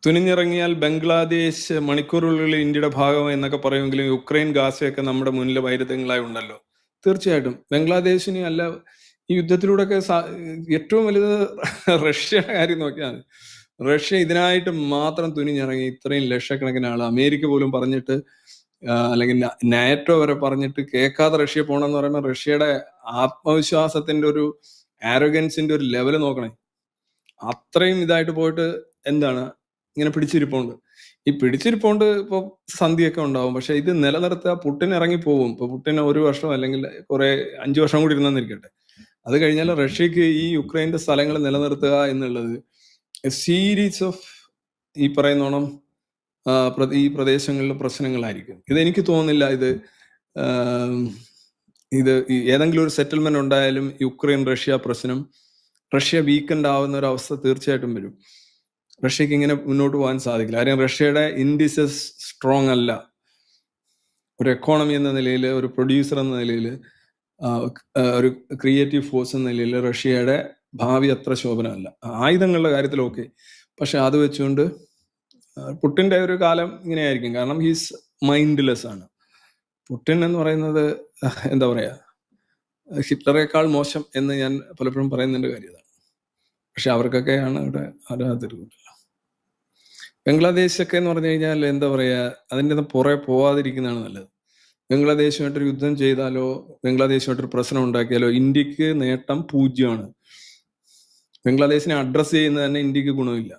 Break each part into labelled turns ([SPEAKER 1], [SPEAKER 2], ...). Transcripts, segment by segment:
[SPEAKER 1] തുനിഞ്ഞിറങ്ങിയാൽ ബംഗ്ലാദേശ് മണിക്കൂറുകളിൽ ഇന്ത്യയുടെ ഭാഗമായി എന്നൊക്കെ പറയുമെങ്കിലും യുക്രൈൻ ഗാസയൊക്കെ നമ്മുടെ മുന്നിൽ വൈരുദ്ധ്യങ്ങളായി ഉണ്ടല്ലോ. തീർച്ചയായിട്ടും ബംഗ്ലാദേശിന് അല്ല ഈ യുദ്ധത്തിലൂടെയൊക്കെ ഏറ്റവും വലുത് റഷ്യയുടെ കാര്യം നോക്കിയാൽ റഷ്യ ഇതിനായിട്ട് മാത്രം തുനിഞ്ഞിറങ്ങി ഇത്രയും ലക്ഷക്കണക്കിന് ആള് അമേരിക്ക പോലും പറഞ്ഞിട്ട് അല്ലെങ്കിൽ നാറ്റോ വരെ പറഞ്ഞിട്ട് കേൾക്കാതെ റഷ്യ പോകണമെന്ന് പറയുമ്പോൾ റഷ്യയുടെ ആത്മവിശ്വാസത്തിന്റെ ഒരു ആരോഗൻസിന്റെ ഒരു ലെവല് നോക്കണേ. അത്രയും ഇതായിട്ട് പോയിട്ട് എന്താണ് ഇങ്ങനെ പിടിച്ചിരിപ്പുണ്ട്. ഈ പിടിച്ചിരിപ്പുണ്ട് ഇപ്പൊ സന്ധിയൊക്കെ ഉണ്ടാവും. പക്ഷെ ഇത് നിലനിർത്തുക പുട്ടിൻ ഇറങ്ങി പോകും. ഇപ്പൊ പുട്ടിന് 1 വർഷം അല്ലെങ്കിൽ കുറെ 5 വർഷം കൂടി ഇരുന്നിരിക്കട്ടെ. അത് കഴിഞ്ഞാൽ റഷ്യക്ക് ഈ യുക്രൈന്റെ സ്ഥലങ്ങൾ നിലനിർത്തുക എന്നുള്ളത് സീരീസ് ഓഫ് ഈ പറയുന്നോണം ഈ പ്രദേശങ്ങളിലെ പ്രശ്നങ്ങളായിരിക്കും. ഇതെനിക്ക് തോന്നുന്നില്ല ഇത് ഏതെങ്കിലും ഒരു സെറ്റിൽമെന്റ് ഉണ്ടായാലും യുക്രൈൻ റഷ്യ പ്രശ്നം റഷ്യ വീക്കെൻഡ് ആവുന്ന ഒരു അവസ്ഥ തീർച്ചയായിട്ടും വരും. റഷ്യക്ക് ഇങ്ങനെ മുന്നോട്ട് പോകാൻ സാധിക്കില്ല. കാര്യം റഷ്യയുടെ ഇൻഡിസസ് സ്ട്രോങ് അല്ല. ഒരു എക്കോണമി എന്ന നിലയിൽ, ഒരു പ്രൊഡ്യൂസർ എന്ന നിലയിൽ, ഒരു ക്രിയേറ്റീവ് ഫോഴ്സ് എന്ന നിലയിൽ റഷ്യയുടെ ഭാവി അത്ര ശോഭനമല്ല. ആയുധങ്ങളുടെ കാര്യത്തിലൊക്കെ. പക്ഷെ അത് വെച്ചുകൊണ്ട് പുട്ടിന്റെ ഒരു കാലം ഇങ്ങനെയായിരിക്കും. കാരണം ഹീസ് മൈൻഡ്ലെസ് ആണ്. പുട്ടിൻ എന്ന് പറയുന്നത് എന്താ പറയാ, ഹിറ്റ്ലറേക്കാൾ മോശം എന്ന് ഞാൻ പലപ്പോഴും പറയുന്നതിന്റെ കാര്യം. പക്ഷെ അവർക്കൊക്കെയാണ് ഇവിടെ ആരാധകരുണ്ടല്ലോ. ബംഗ്ലാദേശ് ഒക്കെ എന്ന് പറഞ്ഞു കഴിഞ്ഞാൽ എന്താ പറയാ, അതിൻ്റെ പുറകെ പോവാതിരിക്കുന്നതാണ് നല്ലത്. ബംഗ്ലാദേശുമായിട്ടൊരു യുദ്ധം ചെയ്താലോ ബംഗ്ലാദേശുമായിട്ടൊരു പ്രശ്നം ഉണ്ടാക്കിയാലോ ഇന്ത്യക്ക് നേട്ടം 0ആണ്. ബംഗ്ലാദേശിനെ അഡ്രസ്സ് ചെയ്യുന്നത് തന്നെ ഇന്ത്യക്ക് ഗുണമില്ല.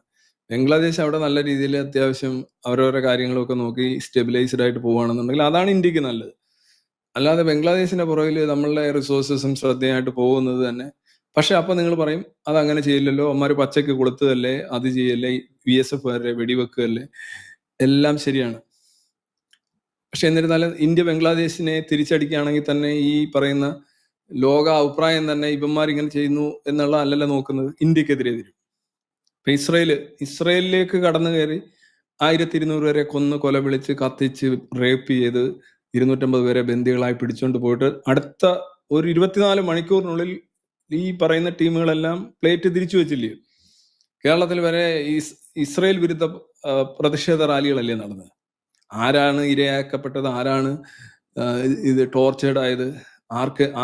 [SPEAKER 1] ബംഗ്ലാദേശ് അവിടെ നല്ല രീതിയിൽ അത്യാവശ്യം അവരവരുടെ കാര്യങ്ങളൊക്കെ നോക്കി സ്റ്റെബിലൈസ്ഡ് ആയിട്ട് പോവുകയാണെന്നുണ്ടെങ്കിൽ അതാണ് ഇന്ത്യക്ക് നല്ലത്. അല്ലാതെ ബംഗ്ലാദേശിന്റെ പുറകിൽ നമ്മളുടെ റിസോഴ്സസും ശ്രദ്ധയായിട്ട് പോകുന്നത് തന്നെ. പക്ഷെ അപ്പൊ നിങ്ങൾ പറയും അത് അങ്ങനെ ചെയ്യില്ലല്ലോ, അവന്മാര് പച്ചക്ക് കൊളുത്തതല്ലേ, അത് ചെയ്യല്ലേ, BSF വരെ വെടിവെക്കുകയല്ലേ, എല്ലാം ശരിയാണ്. പക്ഷെ എന്നിരുന്നാലും ഇന്ത്യ ബംഗ്ലാദേശിനെ തിരിച്ചടിക്കുകയാണെങ്കിൽ തന്നെ ഈ പറയുന്ന ലോക അഭിപ്രായം തന്നെ ഇവന്മാർ ഇങ്ങനെ ചെയ്യുന്നു എന്നുള്ള അല്ലല്ല നോക്കുന്നത്, ഇന്ത്യക്കെതിരെ തരും. ഇപ്പൊ ഇസ്രയേലിലേക്ക് കടന്നു കയറി 1200 പേരെ കൊല വിളിച്ച് കത്തിച്ച് റേപ്പ് ചെയ്ത് 250 പേരെ ബന്ദികളായി പിടിച്ചുകൊണ്ട് പോയിട്ട് അടുത്ത ഒരു 24 മണിക്കൂറിനുള്ളിൽ ഈ പറയുന്ന ടീമുകളെല്ലാം പ്ലേറ്റ് തിരിച്ചു വെച്ചില്ലേ. കേരളത്തിൽ വരെ ഇസ്രയേൽ വിരുദ്ധ പ്രതിഷേധ റാലികളല്ലേ നടന്നത്. ആരാണ് ഇരയാക്കപ്പെട്ടത്, ആരാണ് ഇത് ടോർച്ചേർഡ് ആയത്,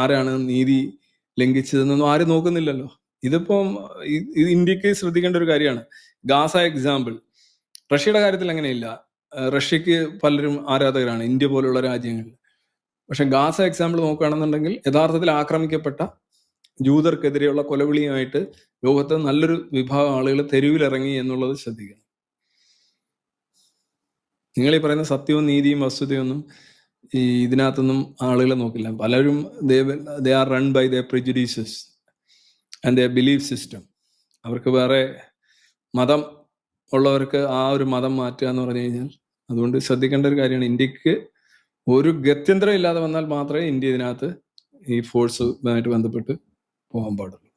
[SPEAKER 1] ആരാണ് നീതി ലംഘിച്ചതെന്നൊന്നും ആരും നോക്കുന്നില്ലല്ലോ. ഇതിപ്പം ഇന്ത്യക്ക് ശ്രദ്ധിക്കേണ്ട ഒരു കാര്യമാണ്. Gaza example. റഷ്യയുടെ കാര്യത്തിൽ അങ്ങനെയില്ല. റഷ്യക്ക് പലരും ആരാധകരാണ് ഇന്ത്യ പോലുള്ള രാജ്യങ്ങളിൽ. പക്ഷെ ഗാസ എക്സാമ്പിൾ നോക്കുകയാണെന്നുണ്ടെങ്കിൽ യഥാർത്ഥത്തിൽ ആക്രമിക്കപ്പെട്ട ജൂതർക്കെതിരെയുള്ള കൊലവിളിയുമായിട്ട് ലോകത്ത് നല്ലൊരു വിഭാഗം ആളുകൾ തെരുവിലിറങ്ങി എന്നുള്ളത് ശ്രദ്ധിക്കണം. നിങ്ങൾ ഈ പറയുന്ന സത്യവും നീതിയും വസ്തുതയൊന്നും ഈ ഇതിനകത്തൊന്നും ആളുകളെ നോക്കില്ല. പലരും they are run by the prejudices and the belief system. അവർക്ക് വേറെ മതം ഉള്ളവർക്ക് ആ ഒരു മതം മാറ്റുക എന്ന് പറഞ്ഞു കഴിഞ്ഞാൽ, അതുകൊണ്ട് ശ്രദ്ധിക്കേണ്ട ഒരു കാര്യമാണ്. ഇന്ത്യക്ക് ഒരു ഗത്യന്തരം ഇല്ലാതെ വന്നാൽ മാത്രമേ ഇന്ത്യ ഇതിനകത്ത് ഈ ഫോഴ്സുമായിട്ട് ബന്ധപ്പെട്ട് പോകാൻ പാടുള്ളൂ.